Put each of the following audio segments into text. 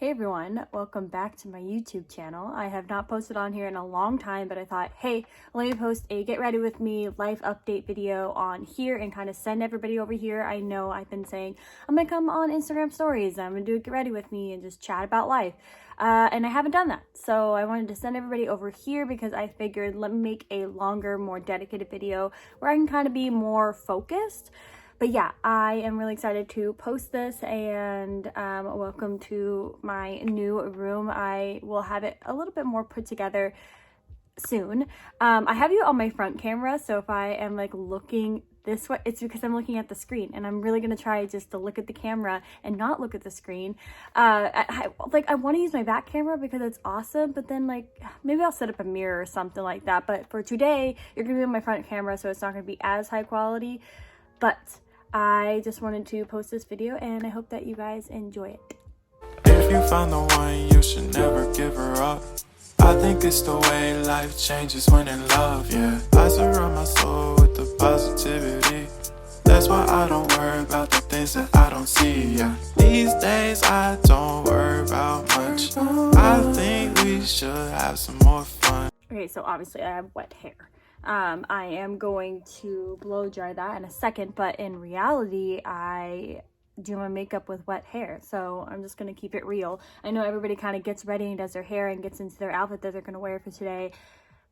Hey everyone, welcome back to my YouTube channel. I have not posted on here in a long time, but I thought, hey, let me post a get ready with me life update video on here and kind of send everybody over here. I know I've been saying I'm gonna come on Instagram stories, I'm gonna do a get ready with me and just chat about life. And I haven't done that. So I wanted to send everybody over here because I figured let me make a longer, more dedicated video where I can kind of be more focused. But yeah, I am really excited to post this and welcome to my new room. I will have it a little bit more put together soon. I have you on my front camera, so if I am like looking this way, it's because I'm looking at the screen, and I'm really gonna try just to look at the camera and not look at the screen. I want to use my back camera because it's awesome, but then like maybe I'll set up a mirror or something like that. But for today, you're gonna be on my front camera, so it's not gonna be as high quality. But I just wanted to post this video and I hope that you guys enjoy it. If you find the one, you should never give her up. I think it's the way life changes when in love, yeah. I surround my soul with the positivity. That's why I don't worry about the things that I don't see, yeah. These days I don't worry about much. I think we should have some more fun. Okay, so obviously I have wet hair. I am going to blow dry that in a second, but in reality, I do my makeup with wet hair, so I'm just going to keep it real. I know everybody kind of gets ready and does their hair and gets into their outfit that they're going to wear for today,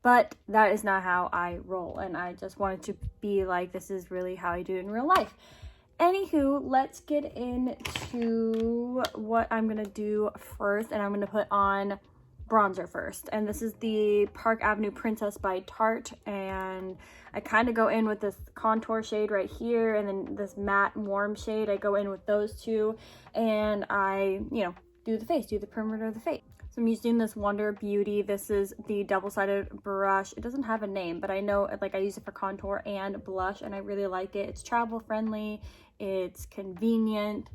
but that is not how I roll, and I just wanted to be like, this is really how I do it in real life. Anywho, let's get into what I'm going to do first, and I'm going to put on bronzer first, and this is the Park Avenue Princess by Tarte, and I kind of go in with this contour shade right here and then this matte warm shade. I go in with those two and I, do the perimeter of the face. So I'm using this Wonder Beauty. This is the double-sided brush. It doesn't have a name, but I know I use it for contour and blush, and I really like it. It's travel friendly, it's convenient.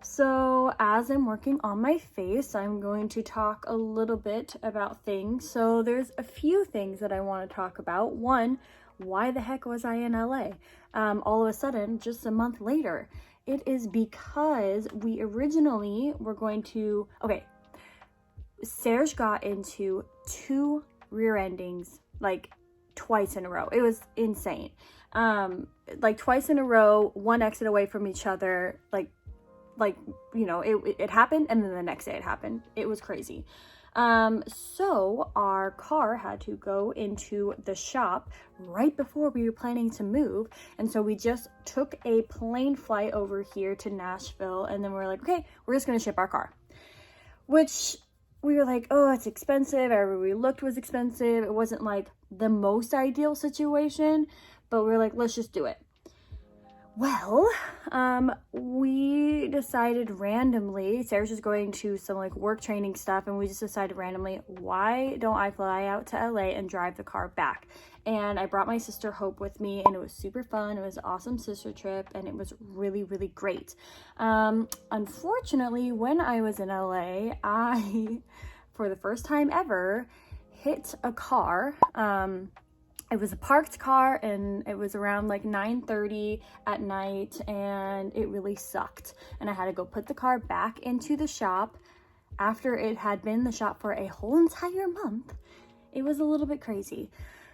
So as I'm working on my face, I'm going to talk a little bit about things. So there's a few things that I want to talk about. One, why the heck was I in LA? All of a sudden, just a month later. It is because we originally were going to, Serge got into 2 rear endings, twice in a row. It was insane. Twice in a row, one exit away from each other, it happened, and then the next day it happened. It was crazy. So our car had to go into the shop right before we were planning to move, and so we just took a plane flight over here to Nashville, and then we were like, okay, we're just gonna ship our car, which we were like, oh, it's expensive. Everywhere we looked was expensive. It wasn't like the most ideal situation, but we were like, let's just do it. Well, we decided randomly, Sarah's just going to some work training stuff, and we just decided randomly, why don't I fly out to LA and drive the car back? And I brought my sister Hope with me, and it was super fun. It was an awesome sister trip, and it was really, really great. Unfortunately, when I was in LA, I, for the first time ever, hit a car. It was a parked car, and it was around 9:30 at night, and it really sucked. And I had to go put the car back into the shop after it had been in the shop for a whole entire month. It was a little bit crazy.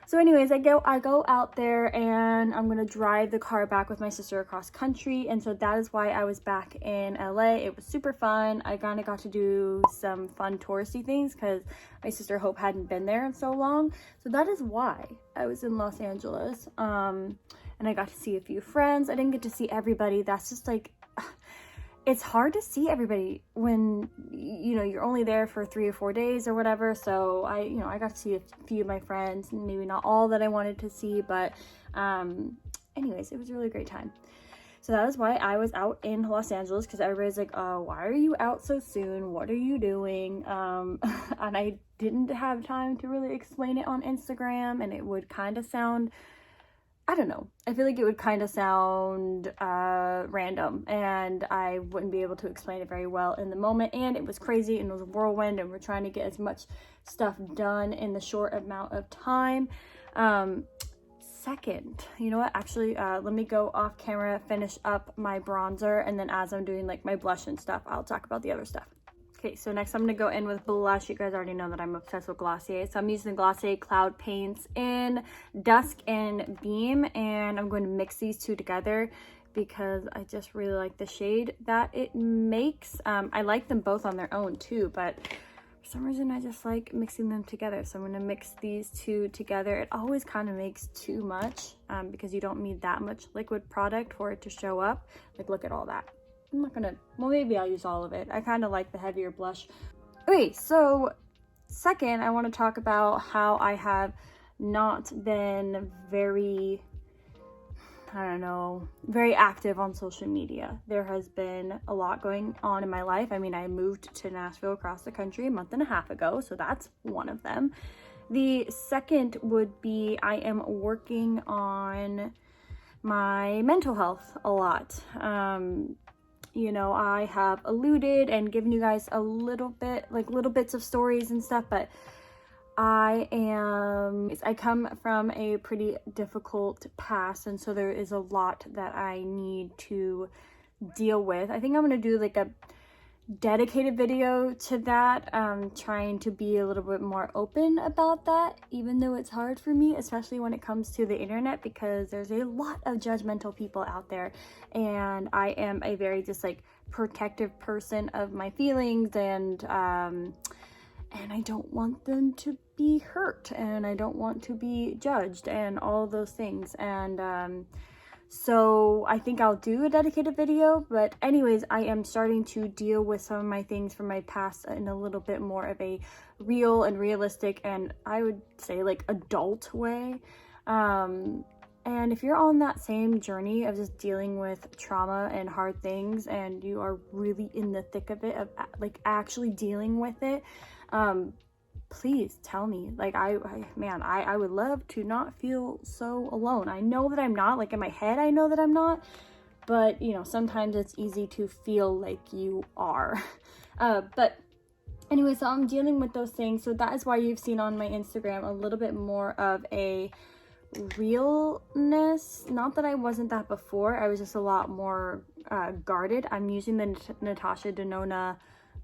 So anyways, I go out there, and I'm gonna drive the car back with my sister across country, and so that is why I was back in LA. It was super fun. I kind of got to do some fun touristy things because my sister Hope hadn't been there in so long. So that is why I was in Los Angeles. And I got to see a few friends. I didn't get to see everybody. That's just it's hard to see everybody when you're only there for 3 or 4 days or whatever. So I got to see a few of my friends, maybe not all that I wanted to see, but anyways, it was a really great time. So that is why I was out in Los Angeles, because everybody's like, oh, why are you out so soon? What are you doing? And I didn't have time to really explain it on Instagram, and it would kind of sound, I don't know. I feel like it would kind of sound random, and I wouldn't be able to explain it very well in the moment. And it was crazy, and it was a whirlwind, and we're trying to get as much stuff done in the short amount of time. Second, you know what? Actually, let me go off camera, finish up my bronzer, and then as I'm doing my blush and stuff, I'll talk about the other stuff. Okay, so next I'm going to go in with blush. You guys already know that I'm obsessed with Glossier. So I'm using the Glossier Cloud Paints in Dusk and Beam. And I'm going to mix these two together because I just really like the shade that it makes. I like them both on their own too, but for some reason I just like mixing them together. So I'm going to mix these two together. It always kind of makes too much because you don't need that much liquid product for it to show up. Like, look at all that. I'm not gonna, well, maybe I'll use all of it. I kind of like the heavier blush. Okay, so second, I want to talk about how I have not been very, I don't know, very active on social media. There has been a lot going on in my life. I mean, I moved to Nashville across the country a month and a half ago, so that's one of them. The second would be I am working on my mental health a lot. You know, I have alluded and given you guys a little bit, like little bits of stories and stuff, but I come from a pretty difficult past, and so there is a lot that I need to deal with. I think I'm going to do like a dedicated video to that, trying to be a little bit more open about that, even though it's hard for me, especially when it comes to the internet, because there's a lot of judgmental people out there, and I am a very just like protective person of my feelings, and I don't want them to be hurt, and I don't want to be judged, and all those things, and so I think I'll do a dedicated video. But anyways, I am starting to deal with some of my things from my past in a little bit more of a real and realistic, and I would say like adult way. And if you're on that same journey of just dealing with trauma and hard things, and you are really in the thick of it, of like actually dealing with it, please tell me. Like, I would love to not feel so alone. I know that I'm not, like in my head I know that I'm not, but you know, sometimes it's easy to feel like you are. But anyway, so I'm dealing with those things, so that is why you've seen on my Instagram a little bit more of a realness. Not that I wasn't that before, I was just a lot more guarded. I'm using the Natasha Denona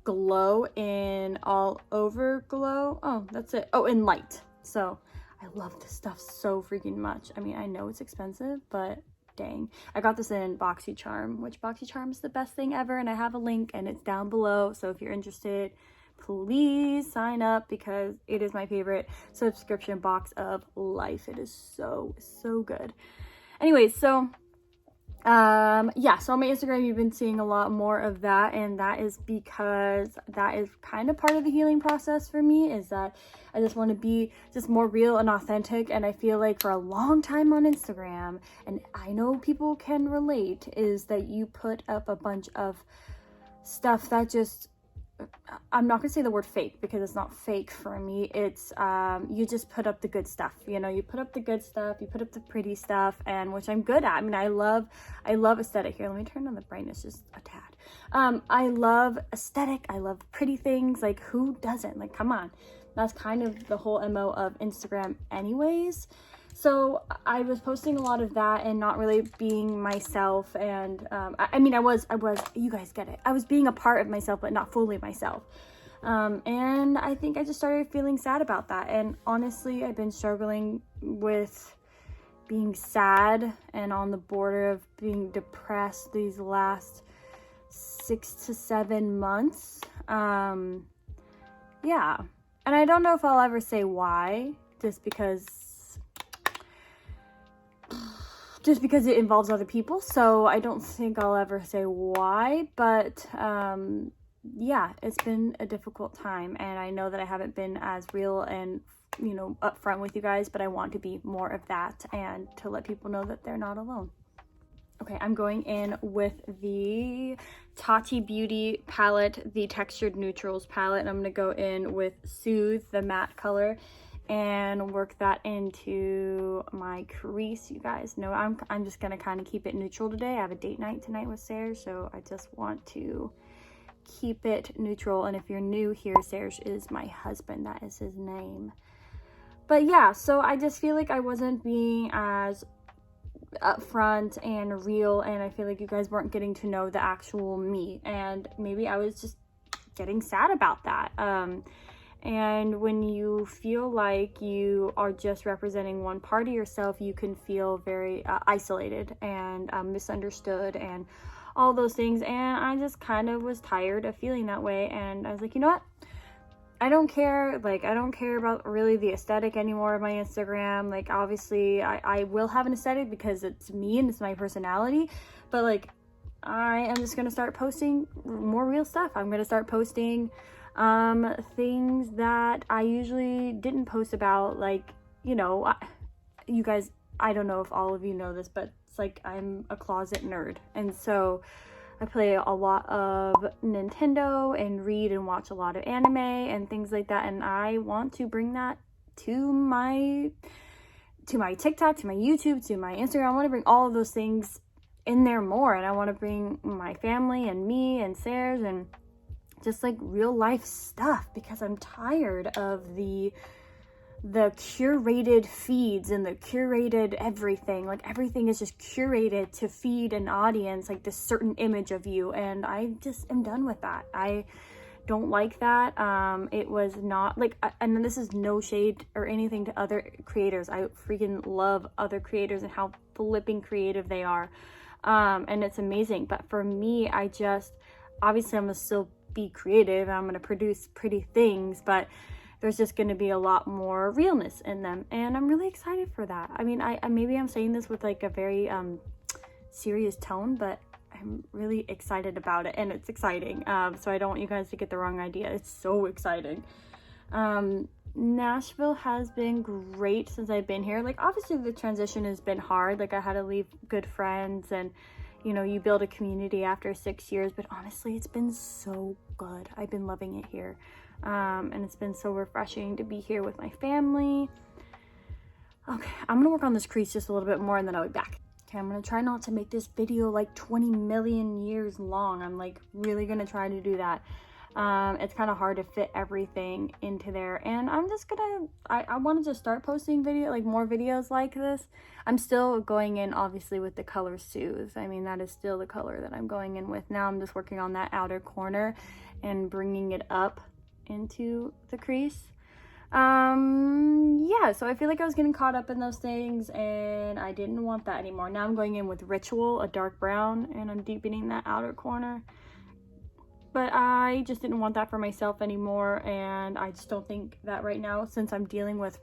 Glow in All Over Glow. Oh, that's it. Oh, in Light. So I love this stuff so freaking much. I mean, I know it's expensive, but dang. I got this in Boxycharm, which Boxycharm is the best thing ever, and I have a link and it's down below. So if you're interested, please sign up, because it is my favorite subscription box of life. It is so good. Anyways, so yeah, so on my Instagram you've been seeing a lot more of that, and that is because that is kind of part of the healing process for me, is that I just want to be just more real and authentic. And I feel like for a long time on Instagram, and I know people can relate, is that you put up a bunch of stuff that just, I'm not gonna say the word fake, because it's not fake for me. It's you just put up the good stuff, you know. You put up the good stuff, you put up the pretty stuff, and which I'm good at. I mean, I love aesthetic. Here, let me turn on the brightness just a tad. I love aesthetic, I love pretty things. Like, who doesn't? Like, come on. That's kind of the whole MO of Instagram anyways. So I was posting a lot of that and not really being myself, and I mean, I was, you guys get it, I was being a part of myself but not fully myself, and I think I just started feeling sad about that. And honestly, I've been struggling with being sad and on the border of being depressed these last 6 to 7 months. Yeah, and I don't know if I'll ever say why, just because it involves other people, so I don't think I'll ever say why. But yeah, it's been a difficult time, and I know that I haven't been as real and, you know, upfront with you guys, but I want to be more of that and to let people know that they're not alone. Okay, I'm going in with the Tati Beauty palette, the Textured Neutrals palette, and I'm going to go in with Soothe, the matte color, and work that into my crease. You guys know I'm just gonna kind of keep it neutral today. I have a date night tonight with Serge, so I just want to keep it neutral. And if you're new here, Serge is my husband, that is his name. But yeah, so I just feel like I wasn't being as upfront and real, and I feel like you guys weren't getting to know the actual me, and maybe I was just getting sad about that. And when you feel like you are just representing one part of yourself, you can feel very isolated and misunderstood and all those things. And I just kind of was tired of feeling that way. And I was like, you know what? I don't care. Like, I don't care about really the aesthetic anymore of my Instagram. Like, obviously, I will have an aesthetic because it's me and it's my personality. But, like, I am just going to start posting more real stuff. I'm going to start posting things that I usually didn't post about, like, you know, you guys, I don't know if all of you know this, but it's like I'm a closet nerd, and so I play a lot of Nintendo and read and watch a lot of anime and things like that, and I want to bring that to my TikTok, to my YouTube, to my Instagram. I want to bring all of those things in there more, and I want to bring my family and me and Sarah's and just like real life stuff, because I'm tired of the curated feeds and the curated everything. Like, everything is just curated to feed an audience like this certain image of you, and I just am done with that. I don't like that. It was not like, and this is no shade or anything to other creators. I freaking love other creators and how flipping creative they are, and it's amazing. But for me, I just, obviously I'm gonna still be creative and I'm going to produce pretty things, but there's just going to be a lot more realness in them, and I'm really excited for that. I mean, I maybe I'm saying this with like a very serious tone, but I'm really excited about it, and it's exciting. So I don't want you guys to get the wrong idea. It's so exciting. Nashville has been great since I've been here. Like, obviously the transition has been hard. Like, I had to leave good friends, and you know, you build a community after 6 years, but honestly, it's been so good. I've been loving it here. And it's been so refreshing to be here with my family. Okay, I'm gonna work on this crease just a little bit more, and then I'll be back. Okay, I'm gonna try not to make this video like 20 million years long. I'm like really gonna try to do that. It's kind of hard to fit everything into there, and I'm just gonna, I wanted to start posting more videos like this. I'm still going in obviously with the color Soothe. I mean, that is still the color that I'm going in with. Now I'm just working on that outer corner and bringing it up into the crease. Yeah, so I feel like I was getting caught up in those things, and I didn't want that anymore. Now I'm going in with Ritual, a dark brown, and I'm deepening that outer corner. But I just didn't want that for myself anymore, and I just don't think that right now, since I'm dealing with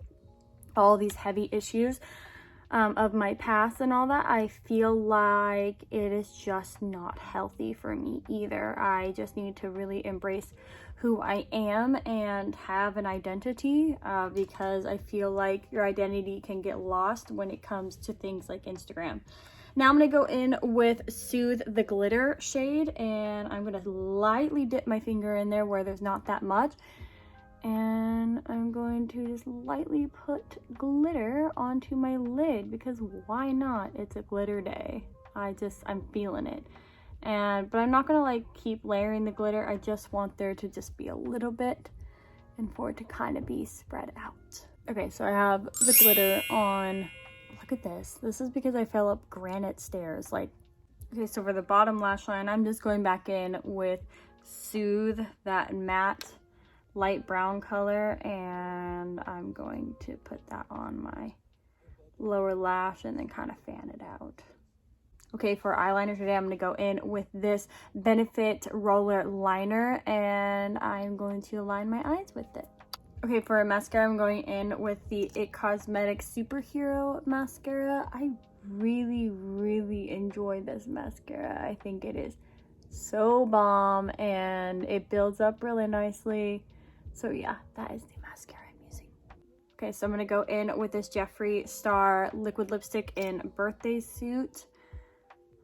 all these heavy issues of my past and all that, I feel like it is just not healthy for me either. I just need to really embrace who I am and have an identity, because I feel like your identity can get lost when it comes to things like Instagram. Now I'm going to go in with Soothe the Glitter shade, and I'm going to lightly dip my finger in there where there's not that much. And I'm going to just lightly put glitter onto my lid, because why not? It's a glitter day. I'm feeling it. But I'm not going to like keep layering the glitter. I just want there to just be a little bit and for it to kind of be spread out. Okay, so I have the glitter on. Look at this. This is because I fell up granite stairs. Like, okay, so for the bottom lash line, I'm just going back in with Soothe, that matte light brown color, and I'm going to put that on my lower lash and then kind of fan it out. Okay, for eyeliner today, I'm going to go in with this Benefit Roller Liner, and I'm going to line my eyes with it. Okay, for a mascara, I'm going in with the It Cosmetics Superhero Mascara. I really, really enjoy this mascara. I think it is so bomb, and it builds up really nicely. So yeah, that is the mascara I'm using. Okay, so I'm going to go in with this Jeffree Star Liquid Lipstick in Birthday Suit.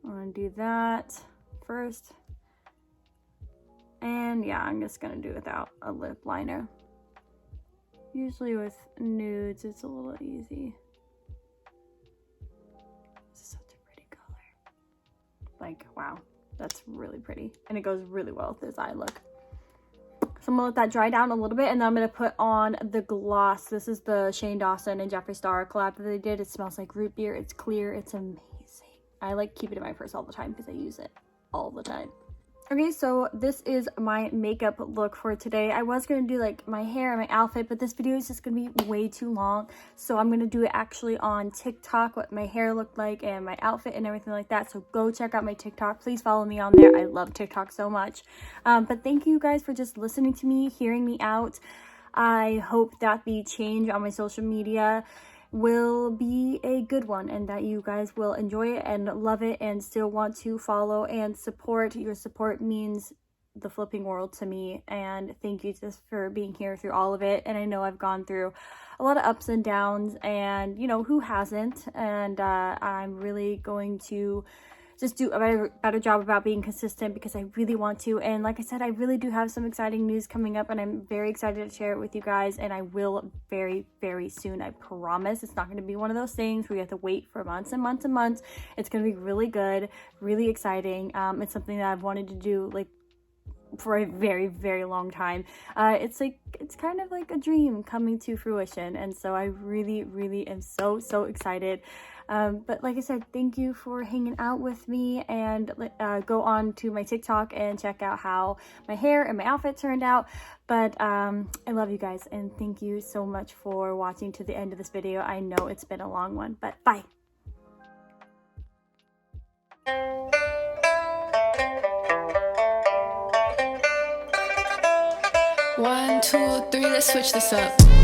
I'm going to do that first. And yeah, I'm just going to do it without a lip liner. Usually with nudes, it's a little easy. This is such a pretty color. Like, wow, that's really pretty. And it goes really well with this eye look. So I'm gonna let that dry down a little bit, and then I'm gonna put on the gloss. This is the Shane Dawson and Jeffree Star collab that they did. It smells like root beer. It's clear. It's amazing. I like keep it in my purse all the time because I use it all the time. Okay, so this is my makeup look for today. I was going to do like my hair and my outfit, but this video is just going to be way too long. So I'm going to do it actually on TikTok, what my hair looked like and my outfit and everything like that. So go check out my TikTok. Please follow me on there. I love TikTok so much. But thank you guys for just listening to me, hearing me out. I hope that the change on my social media will be a good one and that you guys will enjoy it and love it and still want to follow and support. Your support means the flipping world to me, and thank you just for being here through all of it. And I know I've gone through a lot of ups and downs, and you know, who hasn't? And I'm really going to just do a better job about being consistent because I really want to. And like I said, I really do have some exciting news coming up, and I'm very excited to share it with you guys, and I will very, very soon. I promise. It's not going to be one of those things where you have to wait for months and months and months. It's going to be really good, really exciting. It's something that I've wanted to do like for a very, very long time. It's kind of like a dream coming to fruition, and so I really, really am so excited. But like I said, thank you for hanging out with me, and go on to my TikTok and check out how my hair and my outfit turned out. But I love you guys, and thank you so much for watching to the end of this video. I know it's been a long one, but bye. 1, 2, 3, let's switch this up.